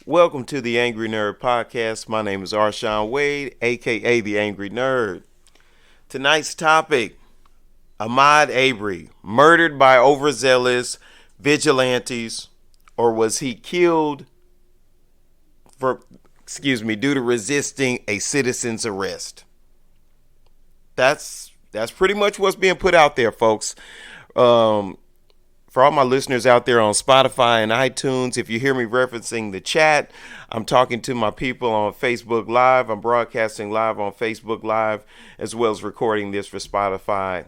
Welcome to the Angry Nerd Podcast. My name is Arshawn Wade, aka the Angry Nerd. Tonight's topic: Ahmaud Arbery, murdered by overzealous vigilantes, or was he killed due to resisting a citizen's arrest? That's pretty much what's being put out there, folks. Um, for all my listeners out there on Spotify and iTunes, if you hear me referencing the chat, I'm talking to my people on Facebook Live. I'm broadcasting live on Facebook Live, as well as recording this for Spotify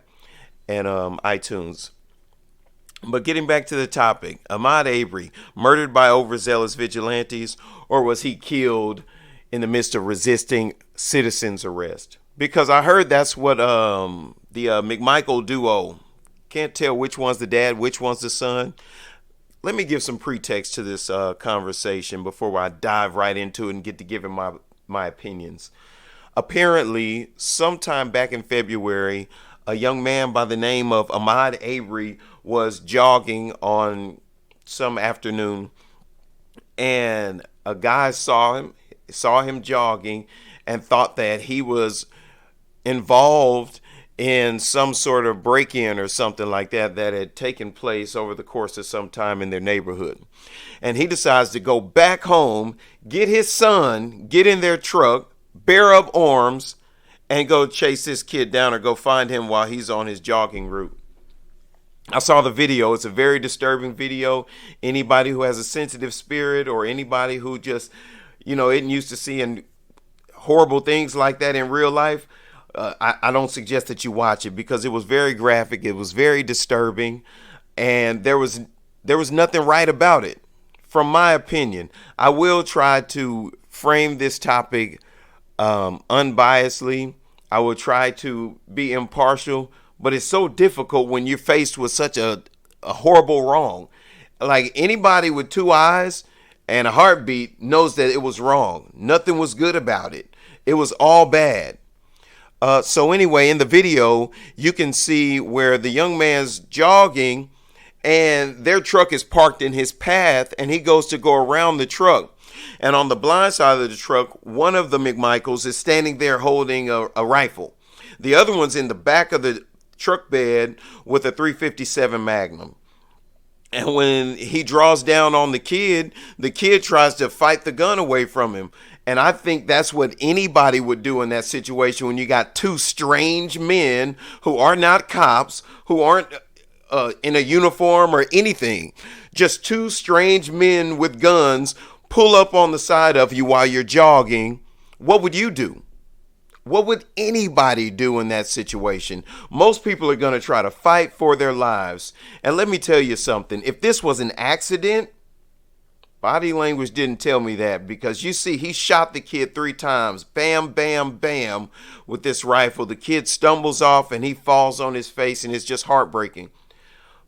and iTunes. But getting back to the topic, Ahmaud Arbery, murdered by overzealous vigilantes, or was he killed in the midst of resisting citizens' arrest? Because I heard that's what the McMichael duo, can't tell which one's the dad, which one's the son. Let me give some pretext to this conversation before I dive right into it and get to giving my opinions. Apparently, sometime back in February, a young man by the name of Ahmaud Arbery was jogging on some afternoon, and a guy saw him jogging, and thought that he was involved in some sort of break-in or something like that had taken place over the course of some time in their neighborhood. And he decides to go back home, get his son, get in their truck, bear up arms, and go chase this kid down or go find him while he's on his jogging route. I saw the video. It's a very disturbing video. Anybody who has a sensitive spirit, or anybody who just, isn't used to seeing horrible things like that in real life, I don't suggest that you watch it, because it was very graphic. It was very disturbing, and there was nothing right about it. From my opinion, I will try to frame this topic unbiasedly. I will try to be impartial, but it's so difficult when you're faced with such a horrible wrong. Like, anybody with two eyes and a heartbeat knows that it was wrong. Nothing was good about it. It was all bad. So anyway, in the video, you can see where the young man's jogging and their truck is parked in his path, and he goes to go around the truck. And on the blind side of the truck, one of the McMichaels is standing there holding a rifle. The other one's in the back of the truck bed with a .357 Magnum. And when he draws down on the kid tries to fight the gun away from him. And I think that's what anybody would do in that situation, when you got two strange men who are not cops, who aren't in a uniform or anything. Just two strange men with guns pull up on the side of you while you're jogging. What would you do? What would anybody do in that situation? Most people are going to try to fight for their lives. And let me tell you something. If this was an accident, body language didn't tell me that, because you see, he shot the kid 3 times. Bam, bam, bam, with this rifle. The kid stumbles off and he falls on his face, and it's just heartbreaking.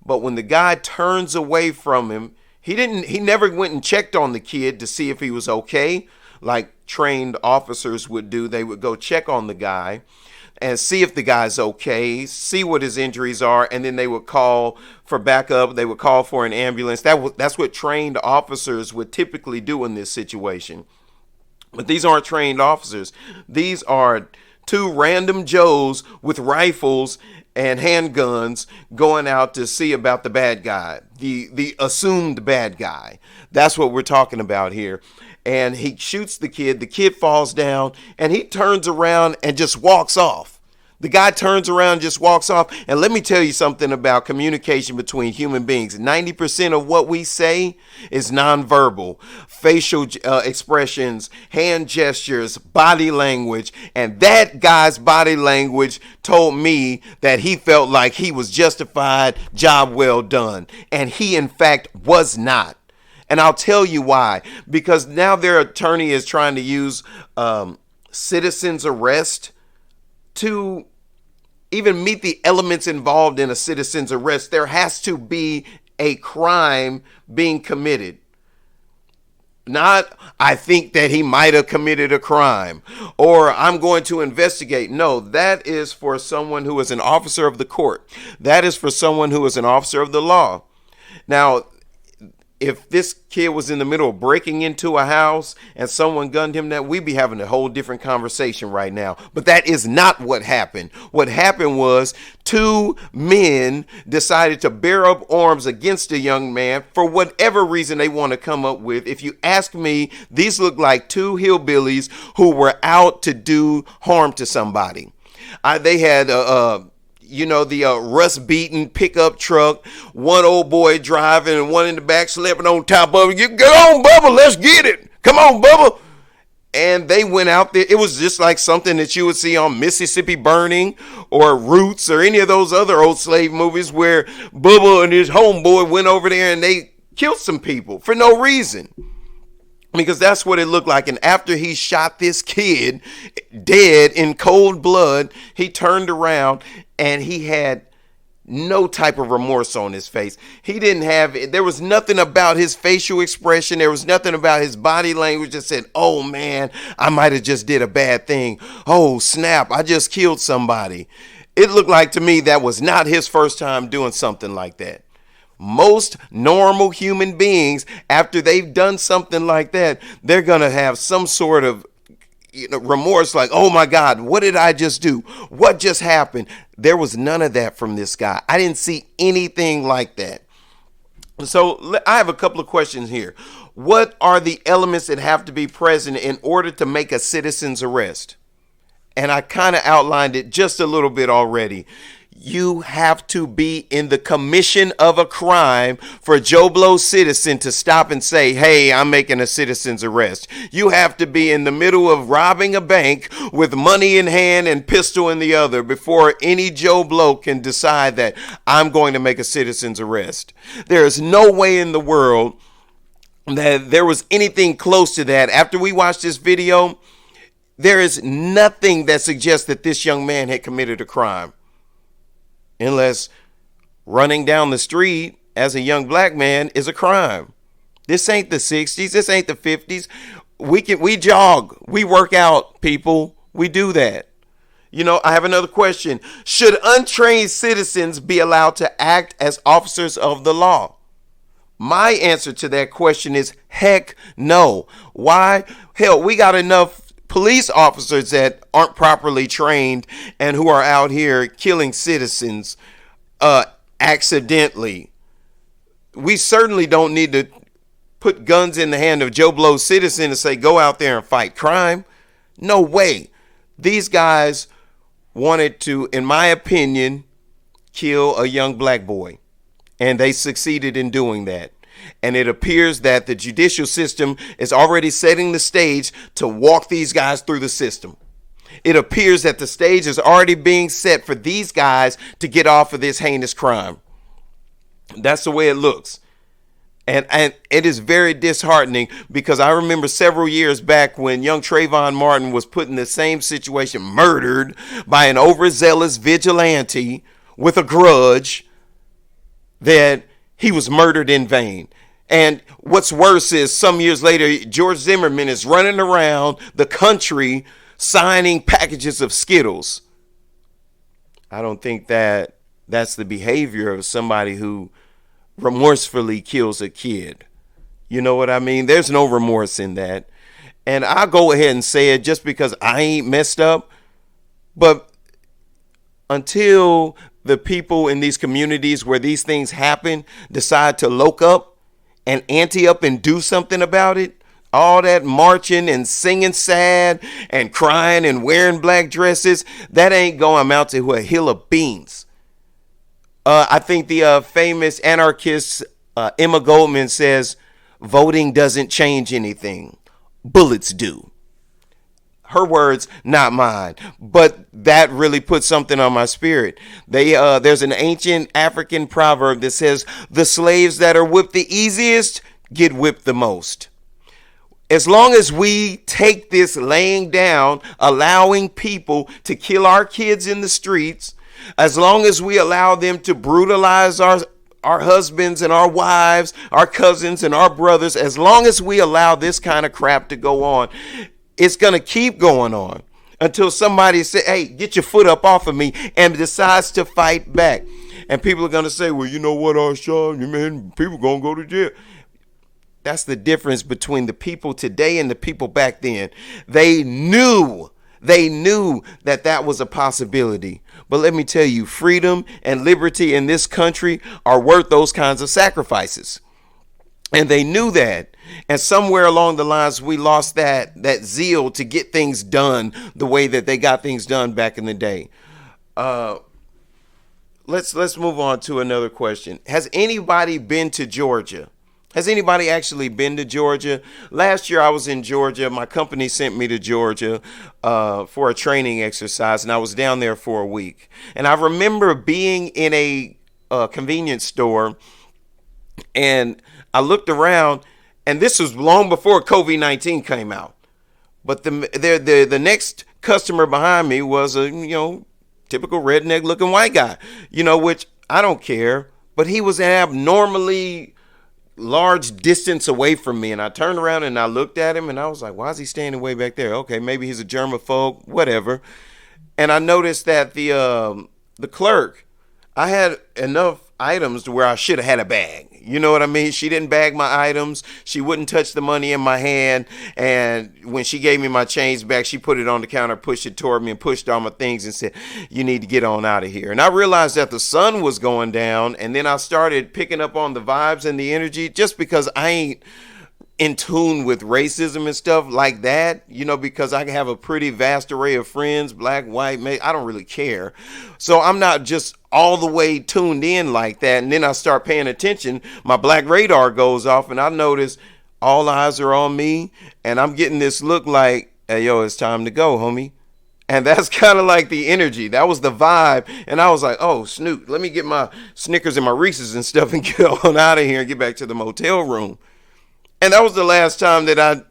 But when the guy turns away from him, he never went and checked on the kid to see if he was okay, like trained officers would do. They would go check on the guy and see if the guy's okay, see what his injuries are, and then they would call for backup. They would call for an ambulance. That's what trained officers would typically do in this situation. But these aren't trained officers. These are two random Joes with rifles and handguns going out to see about the bad guy, the assumed bad guy. That's what we're talking about here. And he shoots the kid falls down, and he turns around and just walks off. The guy turns around and just walks off. And let me tell you something about communication between human beings. 90% of what we say is nonverbal. Facial expressions, hand gestures, body language. And that guy's body language told me that he felt like he was justified, job well done. And he, in fact, was not. And I'll tell you why. Because now their attorney is trying to use citizen's arrest to even meet the elements involved in a citizen's arrest. There has to be a crime being committed. Not, I think that he might have committed a crime, or I'm going to investigate. No, that is for someone who is an officer of the court. That is for someone who is an officer of the law. Now, if this kid was in the middle of breaking into a house and someone gunned him, that we'd be having a whole different conversation right now. But that is not what happened. What happened was two men decided to bear up arms against a young man for whatever reason they want to come up with. If you ask me, these look like two hillbillies who were out to do harm to somebody. They had the rust-beaten pickup truck, one old boy driving and one in the back sleeping on top of it. You get on, Bubba, let's get it. Come on, Bubba. And they went out there. It was just like something that you would see on Mississippi Burning or Roots or any of those other old slave movies where Bubba and his homeboy went over there and they killed some people for no reason. Because that's what it looked like. And after he shot this kid dead in cold blood, he turned around and he had no type of remorse on his face. There was nothing about his facial expression. There was nothing about his body language that said, oh man, I might have just did a bad thing. Oh snap, I just killed somebody. It looked like to me that was not his first time doing something like that. Most normal human beings, after they've done something like that, they're going to have some sort of remorse, like, oh my God, what did I just do? What just happened? There was none of that from this guy. I didn't see anything like that. So I have a couple of questions here. What are the elements that have to be present in order to make a citizen's arrest? And I kind of outlined it just a little bit already. You have to be in the commission of a crime for a Joe Blow citizen to stop and say, hey, I'm making a citizen's arrest. You have to be in the middle of robbing a bank with money in hand and pistol in the other before any Joe Blow can decide that I'm going to make a citizen's arrest. There is no way in the world that there was anything close to that. After we watched this video, there is nothing that suggests that this young man had committed a crime. Unless running down the street as a young black man is a crime. This ain't the 60s. This ain't the 50s. We jog. We work out, people. We do that. I have another question. Should untrained citizens be allowed to act as officers of the law? My answer to that question is heck no. Why? Hell, we got enough police officers that aren't properly trained and who are out here killing citizens accidentally. We certainly don't need to put guns in the hand of Joe Blow citizen and say, go out there and fight crime. No way. These guys wanted to, in my opinion, kill a young black boy. And they succeeded in doing that. And it appears that the judicial system is already setting the stage to walk these guys through the system. It appears that the stage is already being set for these guys to get off of this heinous crime. That's the way it looks. And it is very disheartening because I remember several years back when young Trayvon Martin was put in the same situation, murdered by an overzealous vigilante with a grudge, that he was murdered in vain. And what's worse is some years later, George Zimmerman is running around the country signing packages of Skittles. I don't think that that's the behavior of somebody who remorsefully kills a kid. You know what I mean? There's no remorse in that. And I'll go ahead and say it just because I ain't messed up. But until the people in these communities where these things happen decide to loke up and ante up and do something about it, all that marching and singing sad and crying and wearing black dresses, that ain't going to amount to a hill of beans. I think the famous anarchist Emma Goldman says, voting doesn't change anything. Bullets do. Her words, not mine. But that really put something on my spirit. There's an ancient African proverb that says, the slaves that are whipped the easiest get whipped the most. As long as we take this laying down, allowing people to kill our kids in the streets, as long as we allow them to brutalize our husbands and our wives, our cousins and our brothers, as long as we allow this kind of crap to go on, it's going to keep going on until somebody says, hey, get your foot up off of me, and decides to fight back. And people are going to say, well, you know what, Arshawn, man, people going to go to jail. That's the difference between the people today and the people back then. They knew that that was a possibility. But let me tell you, freedom and liberty in this country are worth those kinds of sacrifices. And they knew that. And somewhere along the lines, we lost that zeal to get things done the way that they got things done back in the day. Let's move on to another question. Has anybody been to Georgia? Has anybody actually been to Georgia? Last year I was in Georgia. My company sent me to Georgia for a training exercise, and I was down there for a week. And I remember being in a convenience store, and I looked around, and this was long before COVID-19 came out. But the next customer behind me was a typical redneck looking white guy, which I don't care, but he was an abnormally large distance away from me, and I turned around and I looked at him, and I was like, why is he standing way back there? Okay, maybe he's a germaphobe, whatever. And I noticed that the clerk, I had enough items to where I should have had a bag. You know what I mean? She didn't bag my items. She wouldn't touch the money in my hand. And when she gave me my change back, she put it on the counter, pushed it toward me, and pushed all my things and said, you need to get on out of here. And I realized that the sun was going down. And then I started picking up on the vibes and the energy, just because I ain't in tune with racism and stuff like that, because I have a pretty vast array of friends, black, white, I don't really care. So I'm not just all the way tuned in like that. And then I start paying attention. My black radar goes off, and I notice all eyes are on me, and I'm getting this look like, hey, yo, it's time to go, homie. And that's kind of like the energy. That was the vibe. And I was like, oh, Snoot, let me get my Snickers and my Reese's and stuff and get on out of here and get back to the motel room. And that was the last time that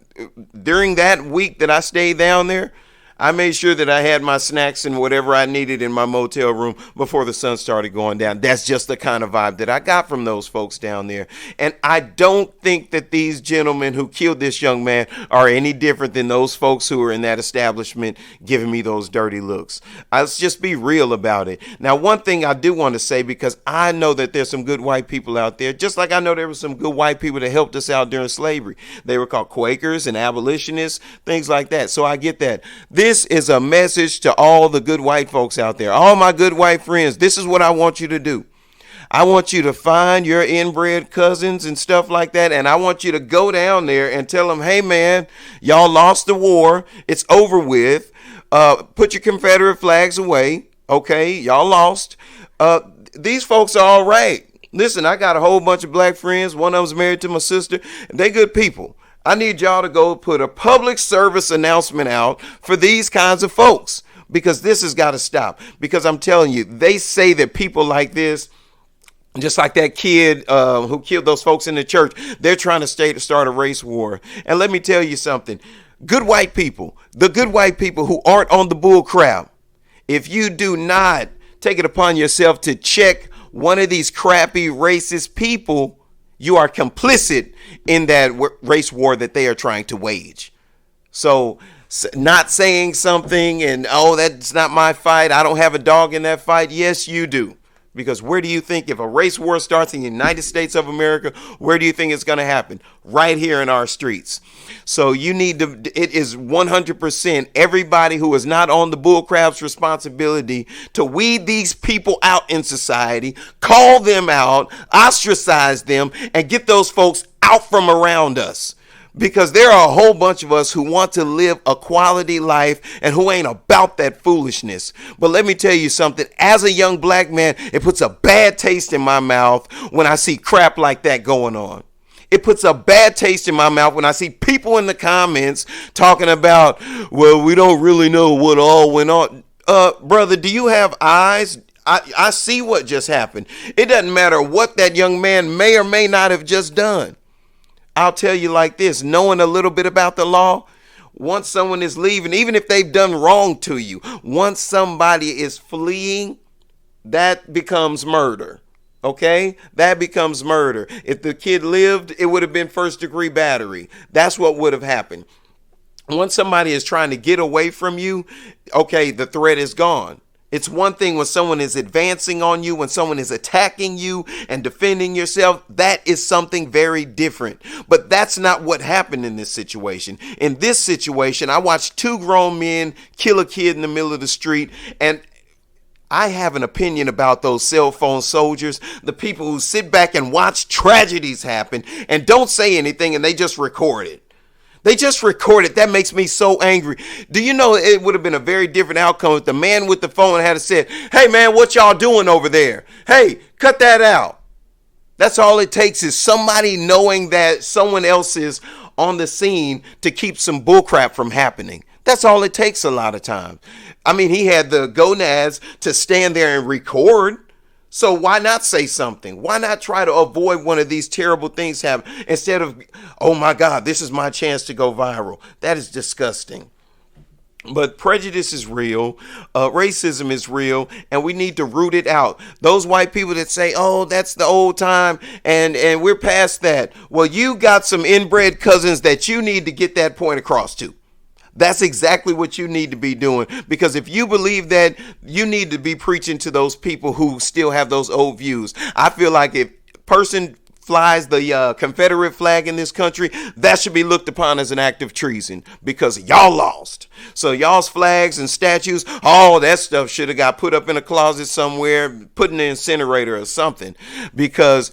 during that week that I stayed down there, I made sure that I had my snacks and whatever I needed in my motel room before the sun started going down. That's just the kind of vibe that I got from those folks down there. And I don't think that these gentlemen who killed this young man are any different than those folks who were in that establishment giving me those dirty looks. Let's just be real about it. Now, one thing I do want to say, because I know that there's some good white people out there, just like I know there were some good white people that helped us out during slavery. They were called Quakers and abolitionists, things like that. So I get that. This is a message to all the good white folks out there. All my good white friends, this is what I want you to do. I want you to find your inbred cousins and stuff like that, and I want you to go down there and tell them, hey, man, y'all lost the war. It's over with. Put your Confederate flags away. Okay, y'all lost. These folks are all right. Listen, I got a whole bunch of black friends. One of them's married to my sister. They good people. I need y'all to go put a public service announcement out for these kinds of folks, because this has got to stop. Because I'm telling you, they say that people like this, just like that kid who killed those folks in the church, they're trying to start a race war. And let me tell you something. Good white people, the good white people who aren't on the bull crap, if you do not take it upon yourself to check one of these crappy racist people, you are complicit in that race war that they are trying to wage. So not saying something and, oh, that's not my fight, I don't have a dog in that fight. Yes, you do. Because where do you think, if a race war starts in the United States of America, where do you think it's going to happen? Right here in our streets. So you need to, it is 100% everybody who is not on the bullcrap's responsibility to weed these people out in society, call them out, ostracize them, and get those folks out from around us. Because there are a whole bunch of us who want to live a quality life and who ain't about that foolishness. But let me tell you something. As a young black man, it puts a bad taste in my mouth when I see crap like that going on. It puts a bad taste in my mouth when I see people in the comments talking about, well, we don't really know what all went on. Brother, do you have eyes? I see what just happened. It doesn't matter what that young man may or may not have just done. I'll tell you like this, knowing a little bit about the law, once someone is leaving, even if they've done wrong to you, once somebody is fleeing, that becomes murder. Okay? That becomes murder. If the kid lived, it would have been first-degree battery. That's what would have happened. Once somebody is trying to get away from you, okay, the threat is gone. It's one thing when someone is advancing on you, when someone is attacking you and defending yourself. That is something very different. But that's not what happened in this situation. In this situation, I watched two grown men kill a kid in the middle of the street, and I have an opinion about those cell phone soldiers, the people who sit back and watch tragedies happen and don't say anything, and they just record it. They just recorded. That makes me so angry. Do you know it would have been a very different outcome if the man with the phone had said, "Hey man, what y'all doing over there? Hey, cut that out." That's all it takes, is somebody knowing that someone else is on the scene to keep some bullcrap from happening. That's all it takes a lot of times. I mean, he had the gonads to stand there and record. So why not say something? Why not try to avoid one of these terrible things happening instead of, oh my God, this is my chance to go viral? That is disgusting. But prejudice is real. Racism is real, and we need to root it out. Those white people that say, oh, that's the old time and we're past that. Well, you got some inbred cousins that you need to get that point across to. That's exactly what you need to be doing, because if you believe that, you need to be preaching to those people who still have those old views. I feel like if a person flies the Confederate flag in this country, that should be looked upon as an act of treason, because y'all lost. So y'all's flags and statues, all that stuff should have got put up in a closet somewhere, put in the incinerator or something, because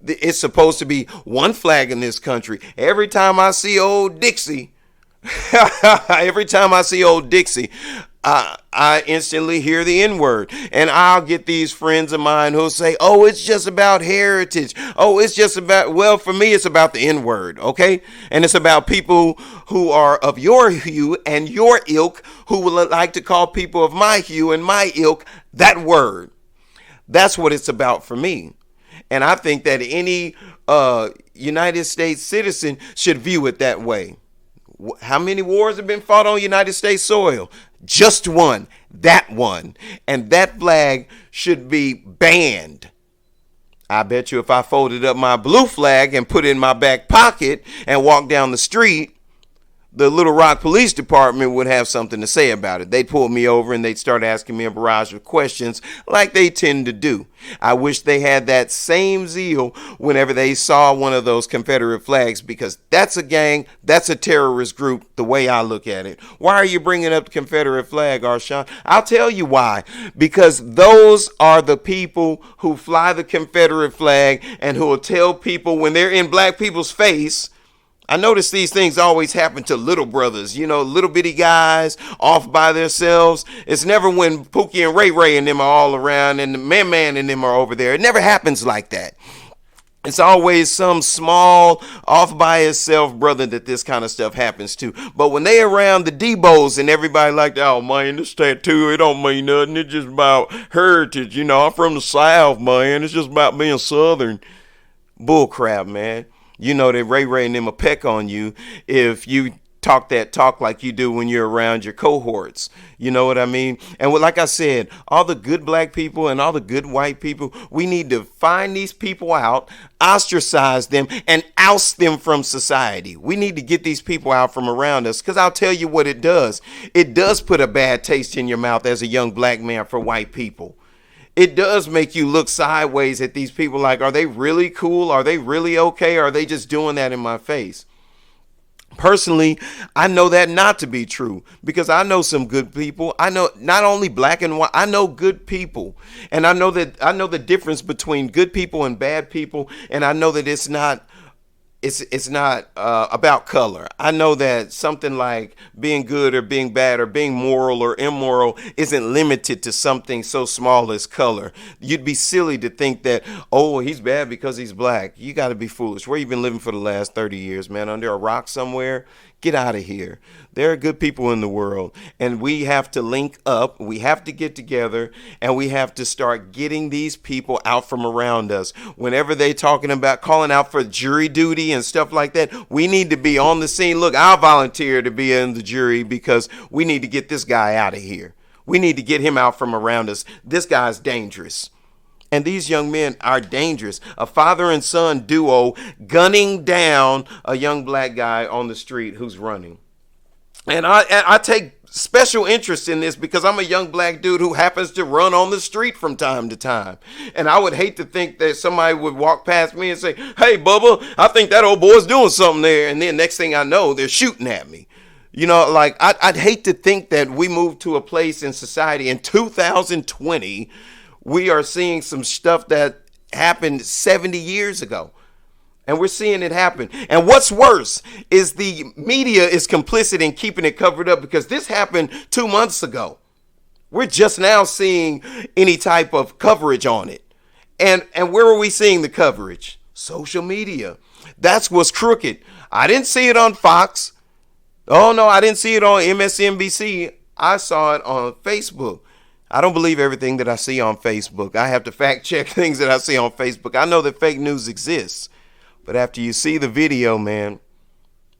it's supposed to be one flag in this country. Every time I see old Dixie, every time I see old Dixie, I instantly hear the N-word, and I'll get these friends of mine who'll say, oh, it's just about heritage. Oh, it's just about, well, for me, it's about the N-word. Okay. And it's about people who are of your hue and your ilk, who would like to call people of my hue and my ilk that word. That's what it's about for me. And I think that any United States citizen should view it that way. How many wars have been fought on United States soil? Just one. That one. And that flag should be banned. I bet you if I folded up my blue flag and put it in my back pocket and walked down the street, the Little Rock Police Department would have something to say about it. They'd pull me over and they'd start asking me a barrage of questions like they tend to do. I wish they had that same zeal whenever they saw one of those Confederate flags, because that's a gang, that's a terrorist group, the way I look at it. Why are you bringing up the Confederate flag, Arshawn? I'll tell you why. Because those are the people who fly the Confederate flag and who will tell people when they're in black people's face. I notice these things always happen to little brothers, you know, little bitty guys off by themselves. It's never when Pookie and Ray Ray and them are all around and the Man and them are over there. It never happens like that. It's always some small, off by himself brother that this kind of stuff happens to. But when they around the Debos and everybody like, oh man, this tattoo, it don't mean nothing. It's just about heritage. You know, I'm from the South, man. It's just about being Southern. Bull crap, man. You know that Ray Ray and them will peck on you if you talk that talk like you do when you're around your cohorts. You know what I mean? And like I said, all the good black people and all the good white people, we need to find these people out, ostracize them, and oust them from society. We need to get these people out from around us, because I'll tell you what it does. It does put a bad taste in your mouth as a young black man for white people. It does make you look sideways at these people like, are they really cool? Are they really okay? Or are they just doing that in my face? Personally, I know that not to be true, because I know some good people. I know not only black and white, I know good people. And I know the difference between good people and bad people. And I know that it's not about color. I know that something like being good or being bad or being moral or immoral isn't limited to something so small as color. You'd be silly to think that, oh, he's bad because he's black. You got to be foolish. Where you been living for the last 30 years, man? Under a rock somewhere? Get out of here. There are good people in the world, and we have to link up. We have to get together, and we have to start getting these people out from around us. Whenever they talking about calling out for jury duty and stuff like that, we need to be on the scene. Look, I'll volunteer to be in the jury, because we need to get this guy out of here. We need to get him out from around us. This guy's dangerous. And these young men are dangerous. A father and son duo gunning down a young black guy on the street who's running. And I take special interest in this because I'm a young black dude who happens to run on the street from time to time. And I would hate to think that somebody would walk past me and say, hey, Bubba, I think that old boy's doing something there. And then next thing I know, they're shooting at me. You know, like I'd hate to think that we moved to a place in society in 2020. We are seeing some stuff that happened 70 years ago. And we're seeing it happen. And what's worse is the media is complicit in keeping it covered up because this happened 2 months ago. We're just now seeing any type of coverage on it. And where are we seeing the coverage? Social media. That's what's crooked. I didn't see it on Fox. Oh, no, I didn't see it on MSNBC. I saw it on Facebook. I don't believe everything that I see on Facebook. I have to fact check things that I see on Facebook. I know that fake news exists. But after you see the video, man,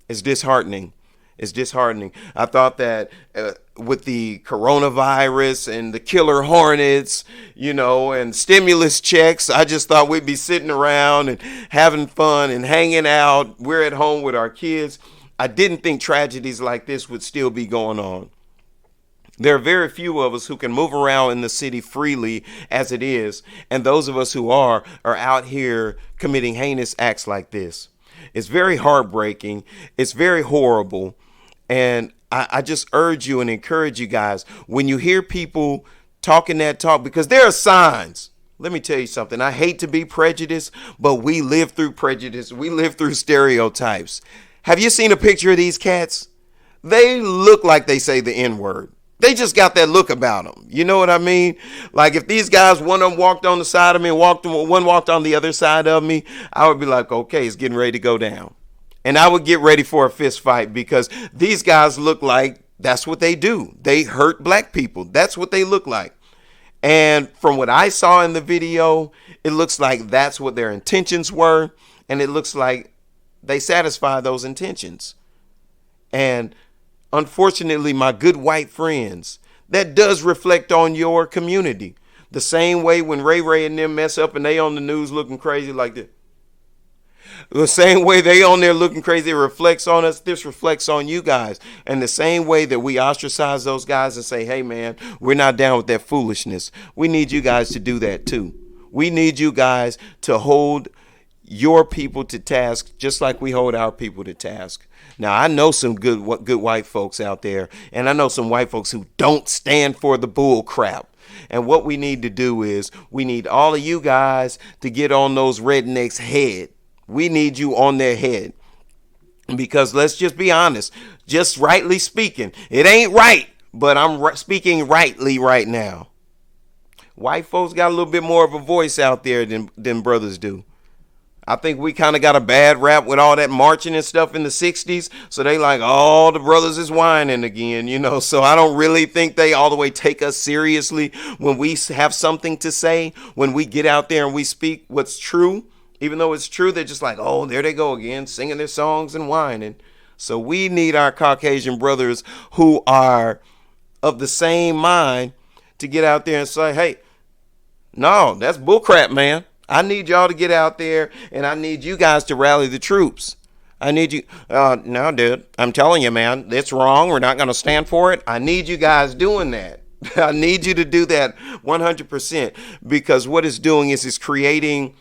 it's disheartening. It's disheartening. I thought that with the coronavirus and the killer hornets, you know, and stimulus checks, I just thought we'd be sitting around and having fun and hanging out. We're at home with our kids. I didn't think tragedies like this would still be going on. There are very few of us who can move around in the city freely as it is. And those of us who are out here committing heinous acts like this. It's very heartbreaking. It's very horrible. And I just urge you and encourage you guys, when you hear people talking that talk, because there are signs. Let me tell you something. I hate to be prejudiced, but we live through prejudice. We live through stereotypes. Have you seen a picture of these cats? They look like they say the N-word. They just got that look about them. You know what I mean? Like if these guys, one of them walked on the side of me and one walked on the other side of me, I would be like, okay, it's getting ready to go down. And I would get ready for a fist fight because these guys look like that's what they do. They hurt black people. That's what they look like. And from what I saw in the video, it looks like that's what their intentions were. And it looks like they satisfy those intentions. And unfortunately, my good white friends, that does reflect on your community. The same way when Ray and them mess up and they on the news looking crazy like this. The same way they on there looking crazy, it reflects on us. This reflects on you guys. And the same way that we ostracize those guys and say, hey, man, we're not down with that foolishness. We need you guys to do that, too. We need you guys to hold your people to task just like we hold our people to task. Now, I know some good white folks out there, and I know some white folks who don't stand for the bull crap. And what we need to do is we need all of you guys to get on those rednecks' head. We need you on their head. Because let's just be honest, just rightly speaking, it ain't right, but I'm speaking rightly right now. White folks got a little bit more of a voice out there than brothers do. I think we kind of got a bad rap with all that marching and stuff in the 60s. So they like, oh, the brothers is whining again, you know. So I don't really think they all the way take us seriously when we have something to say, when we get out there and we speak what's true. Even though it's true, they're just like, oh, there they go again, singing their songs and whining. So we need our Caucasian brothers who are of the same mind to get out there and say, hey, no, that's bullcrap, man. I need y'all to get out there, and I need you guys to rally the troops. I need you. No, dude, I'm telling you, man, it's wrong. We're not going to stand for it. I need you guys doing that. I need you to do that 100%, because what it's doing is it's creating,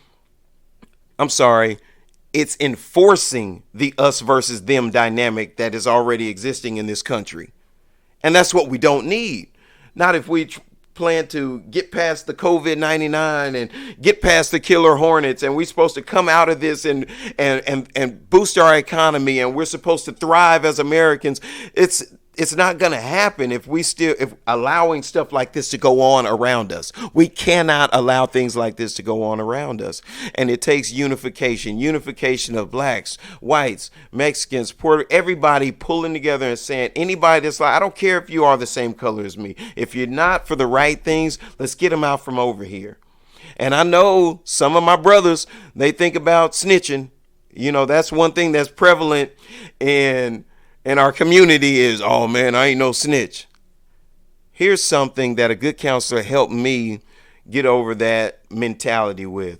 it's enforcing the us versus them dynamic that is already existing in this country. And that's what we don't need. Not if we plan to get past the COVID-19 and get past the killer hornets, and we're supposed to come out of this and boost our economy, and we're supposed to thrive as Americans. It's not going to happen if allowing stuff like this to go on around us. We cannot allow things like this to go on around us. And it takes unification of blacks, whites, Mexicans, everybody pulling together and saying, anybody that's like, I don't care if you are the same color as me. If you're not for the right things, let's get them out from over here. And I know some of my brothers, they think about snitching. You know, that's one thing that's prevalent in our community is, oh man, I ain't no snitch. Here's something that a good counselor helped me get over that mentality with.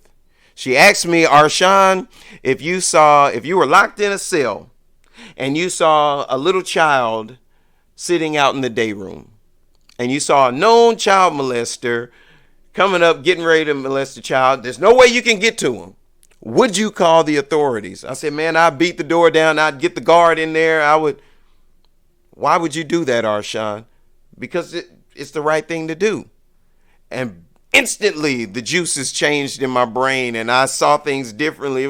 She asked me, Arshawn, if you were locked in a cell and you saw a little child sitting out in the day room and you saw a known child molester coming up, getting ready to molest a child, there's no way you can get to him. Would you call the authorities? I said, man, I'd beat the door down. I'd get the guard in there. Why would you do that, Arshawn? Because it's the right thing to do. And instantly the juices changed in my brain and I saw things differently.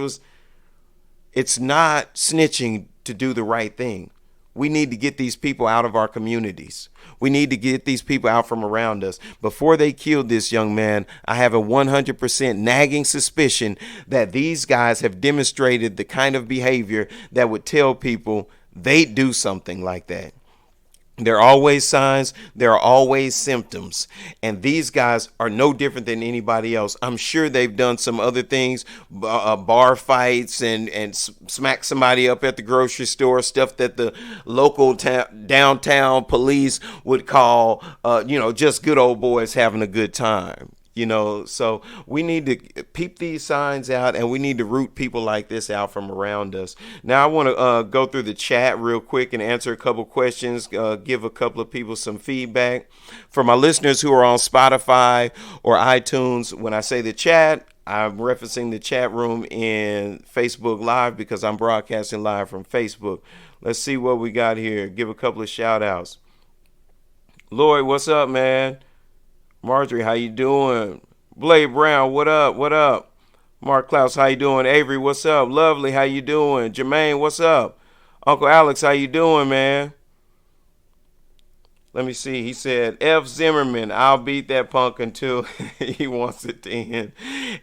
It's not snitching to do the right thing. We need to get these people out of our communities. We need to get these people out from around us. Before they killed this young man, I have a 100% nagging suspicion that these guys have demonstrated the kind of behavior that would tell people they'd do something like that. There are always signs. There are always symptoms. And these guys are no different than anybody else. I'm sure they've done some other things, bar fights and smack somebody up at the grocery store, stuff that the local downtown police would call, just good old boys having a good time. So we need to peep these signs out and we need to root people like this out from around us. Now, I want to go through the chat real quick and answer a couple questions, give a couple of people some feedback. For my listeners who are on Spotify or iTunes, when I say the chat, I'm referencing the chat room in Facebook Live because I'm broadcasting live from Facebook. Let's see what we got here. Give a couple of shout outs. Lloyd, what's up, man? Marjorie, how you doing? Blade Brown, what up? What up? Mark Klaus, how you doing? Avery, what's up? Lovely, how you doing? Jermaine, what's up? Uncle Alex, how you doing, man? Let me see. He said, F. Zimmerman, I'll beat that punk until he wants it to end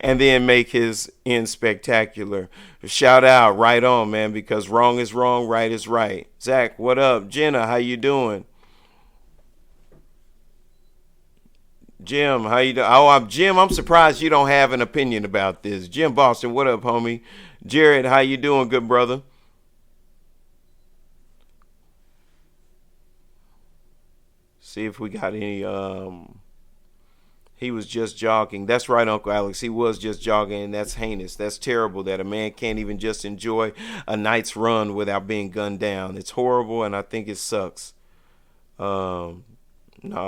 and then make his end spectacular. Shout out, right on, man, because wrong is wrong, right is right. Zach, what up? Jenna, how you doing? Jim, how you doing? Oh, Jim, I'm surprised you don't have an opinion about this. Jim Boston, what up, homie? Jared, how you doing, good brother? See if we got any, he was just jogging. That's right, Uncle Alex. He was just jogging, and that's heinous. That's terrible that a man can't even just enjoy a night's run without being gunned down. It's horrible, and I think it sucks. No,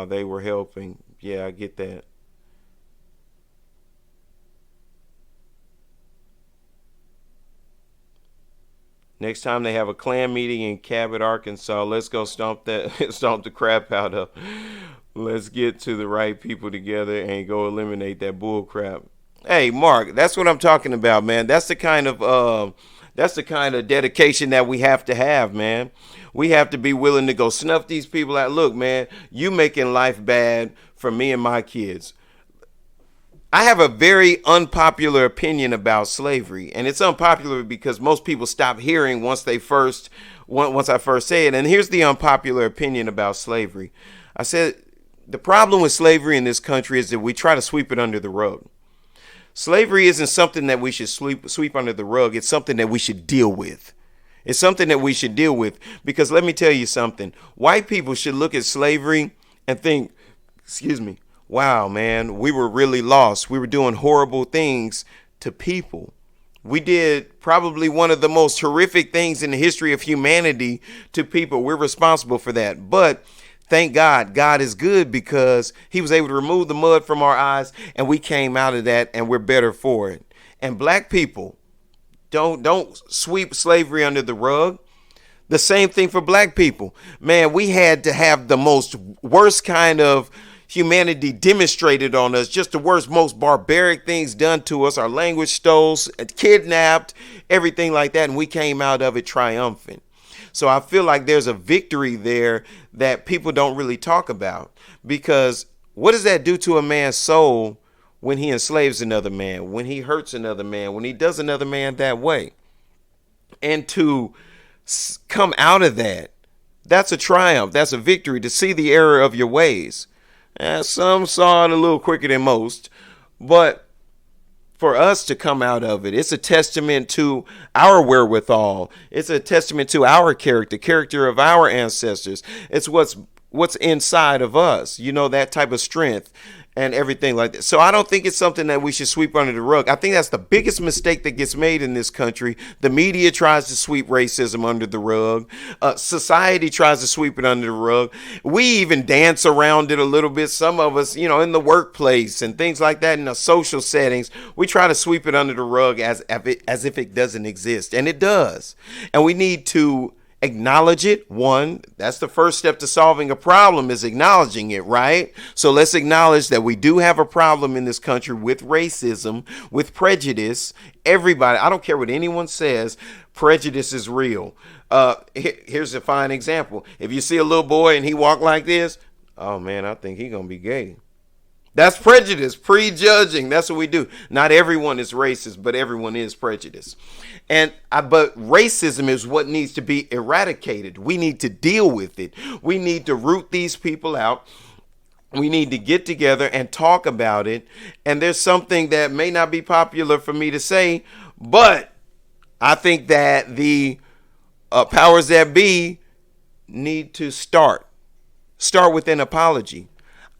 they were helping. Yeah, I get that. Next time they have a Klan meeting in Cabot, Arkansas, let's go stomp the crap out of. Let's get to the right people together and go eliminate that bull crap. Hey, Mark, that's what I'm talking about, man. That's the kind of dedication that we have to have, man. We have to be willing to go snuff these people out. Look, man, you making life bad for me and my kids. I have a very unpopular opinion about slavery, and it's unpopular because most people stop hearing once I first say it. And here's the unpopular opinion about slavery. I said the problem with slavery in this country is that we try to sweep it under the rug. Slavery isn't something that we should sweep under the rug. It's something that we should deal with. It's something that we should deal with because let me tell you something. White people should look at slavery and think, wow, man, we were really lost. We were doing horrible things to people. We did probably one of the most horrific things in the history of humanity to people. We're responsible for that. But thank God, God is good because he was able to remove the mud from our eyes and we came out of that and we're better for it. And black people, don't sweep slavery under the rug. The same thing for black people. Man, we had to have the worst kind of humanity demonstrated on us, just the worst, most barbaric things done to us, our language stole, kidnapped, everything like that. And we came out of it triumphant. So I feel like there's a victory there that people don't really talk about, because what does that do to a man's soul when he enslaves another man, when he hurts another man, when he does another man that way? And to come out of that, that's a triumph. That's a victory, to see the error of your ways. Some saw it a little quicker than most, but for us to come out of it, it's a testament to our wherewithal. It's a testament to our character of our ancestors. It's what's inside of us, that type of strength. and everything like that. So I don't think it's something that we should sweep under the rug. I think that's the biggest mistake that gets made in this country. The media tries to sweep racism under the rug. Society tries to sweep it under the rug. We even dance around it a little bit. Some of us, in the workplace and things like that, in the social settings, we try to sweep it under the rug as if it doesn't exist. And it does. And we need to acknowledge it. One, that's the first step to solving a problem, is acknowledging it, right? So let's acknowledge that we do have a problem in this country with racism, with prejudice. Everybody, I don't care what anyone says, prejudice is real. Here's a fine example. If you see a little boy and he walk like this, oh man, I think he's gonna be gay. That's prejudice, prejudging. That's what we do. Not everyone is racist, but everyone is prejudiced. But racism is what needs to be eradicated. We need to deal with it. We need to root these people out. We need to get together and talk about it. And there's something that may not be popular for me to say, but I think that the powers that be need to start with an apology.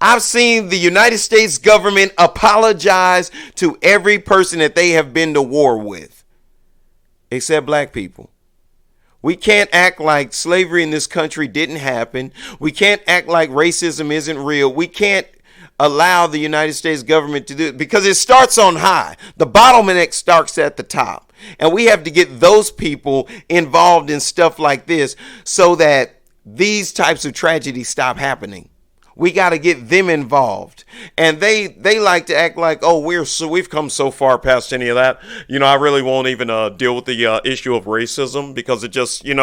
I've seen the United States government apologize to every person that they have been to war with, except black people. We can't act like slavery in this country didn't happen. We can't act like racism isn't real. We can't allow the United States government to do it, because it starts on high. The bottleneck starts at the top. And we have to get those people involved in stuff like this so that these types of tragedies stop happening. We got to get them involved. And they like to act like, oh, we've come so far past any of that. I really won't even deal with the issue of racism, because it just, it's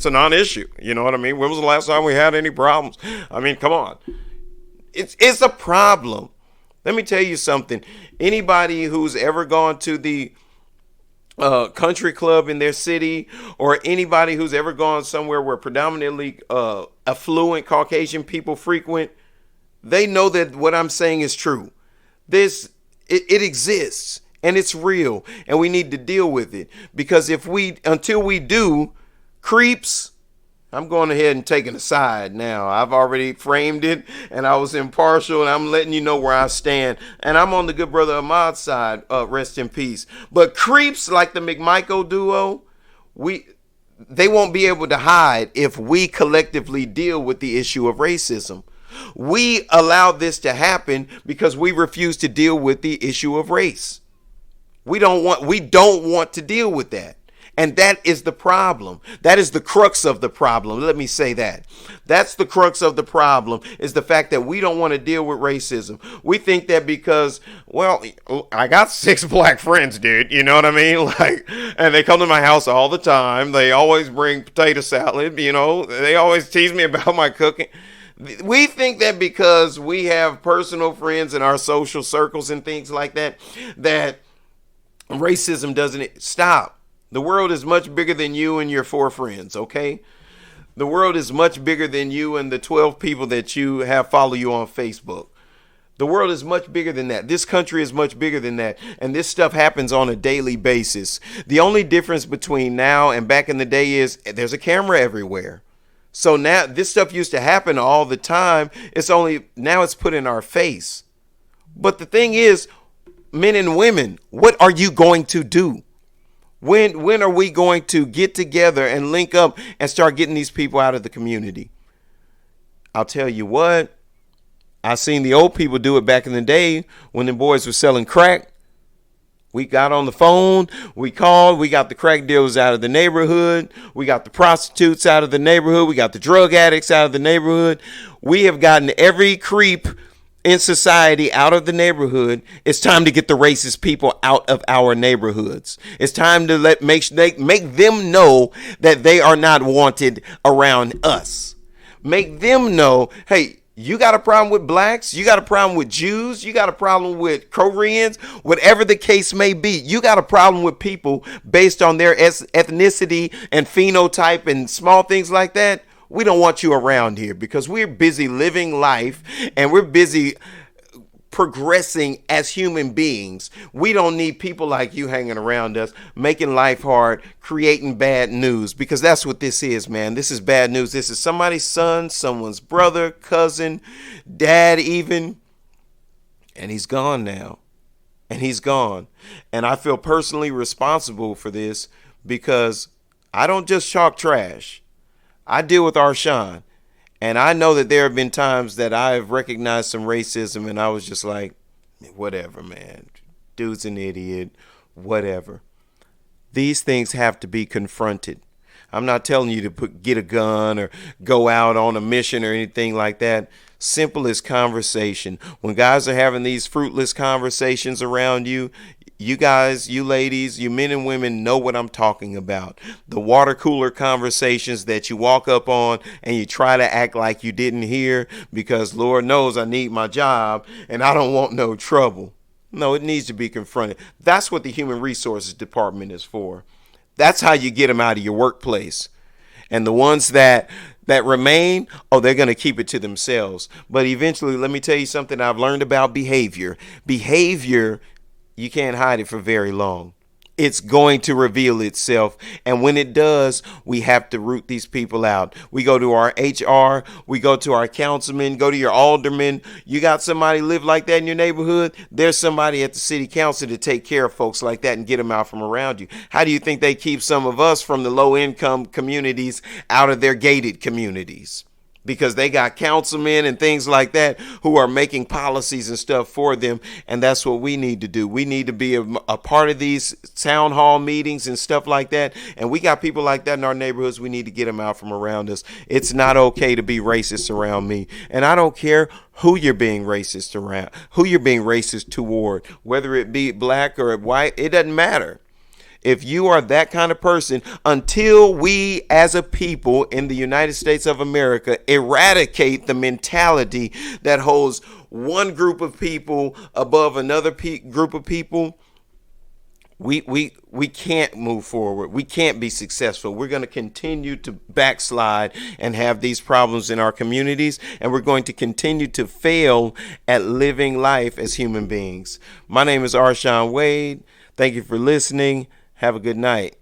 a non-issue. You know what I mean? When was the last time we had any problems? I mean, come on. It's a problem. Let me tell you something. Anybody who's ever gone to the country club in their city, or anybody who's ever gone somewhere where predominantly affluent Caucasian people frequent, they know that what I'm saying is true. It exists, and it's real, and we need to deal with it, because until we do, creeps, I'm going ahead and taking a side now. I've already framed it, and I was impartial, and I'm letting you know where I stand. And I'm on the good brother Ahmaud's side, rest in peace. But creeps like the McMichael duo, they won't be able to hide if we collectively deal with the issue of racism. We allow this to happen because we refuse to deal with the issue of race. We don't want to deal with that. And that is the problem. That is the crux of the problem. Let me say that. That's the crux of the problem, is the fact that we don't want to deal with racism. We think that because, well, I got 6 black friends, dude. You know what I mean? And they come to my house all the time. They always bring potato salad. They always tease me about my cooking. We think that because we have personal friends in our social circles and things like that, that racism doesn't stop. The world is much bigger than you and your 4 friends, okay? The world is much bigger than you and the 12 people that you have follow you on Facebook. The world is much bigger than that. This country is much bigger than that. And this stuff happens on a daily basis. The only difference between now and back in the day is there's a camera everywhere. So now this stuff used to happen all the time. Now it's put in our face. But the thing is, men and women, what are you going to do? When are we going to get together and link up and start getting these people out of the community? I'll tell you what, I've seen the old people do it back in the day when the boys were selling crack. We got on the phone, we called, we got the crack dealers out of the neighborhood, we got the prostitutes out of the neighborhood, we got the drug addicts out of the neighborhood. We have gotten every creep in society out of the neighborhood. It's time to get the racist people out of our neighborhoods. It's time to make them know that they are not wanted around us. Make them know, hey, you got a problem with blacks, you got a problem with Jews, you got a problem with Koreans, whatever the case may be. You got a problem with people based on their ethnicity and phenotype and small things like that. We don't want you around here because we're busy living life and we're busy progressing as human beings. We don't need people like you hanging around us, making life hard, creating bad news, because that's what this is, man. This is bad news. This is somebody's son, someone's brother, cousin, dad even, and he's gone now. And he's gone. And I feel personally responsible for this because I don't just talk trash. I deal with Arshawn. And I know that there have been times that I have recognized some racism and I was just like, whatever, man. Dude's an idiot. Whatever. These things have to be confronted. I'm not telling you to get a gun or go out on a mission or anything like that. Simplest conversation. When guys are having these fruitless conversations around you, you guys, you ladies, you men and women know what I'm talking about. The water cooler conversations that you walk up on and you try to act like you didn't hear because Lord knows I need my job and I don't want no trouble. No, it needs to be confronted. That's what the Human Resources Department is for. That's how you get them out of your workplace. And the ones that remain, they're going to keep it to themselves. But eventually, let me tell you something I've learned about behavior. Behavior, you can't hide it for very long. It's going to reveal itself. And when it does, we have to root these people out. We go to our HR, we go to our councilman, go to your alderman. You got somebody live like that in your neighborhood? There's somebody at the city council to take care of folks like that and get them out from around you. How do you think they keep some of us from the low income communities out of their gated communities? Because they got councilmen and things like that who are making policies and stuff for them. And that's what we need to do. We need to be a part of these town hall meetings and stuff like that. And we got people like that in our neighborhoods. We need to get them out from around us. It's not okay to be racist around me. And I don't care who you're being racist around, who you're being racist toward, whether it be black or white, it doesn't matter. If you are that kind of person, until we as a people in the United States of America eradicate the mentality that holds one group of people above another group of people, we can't move forward. We can't be successful. We're going to continue to backslide and have these problems in our communities, and we're going to continue to fail at living life as human beings. My name is Arshawn Wade. Thank you for listening. Have a good night.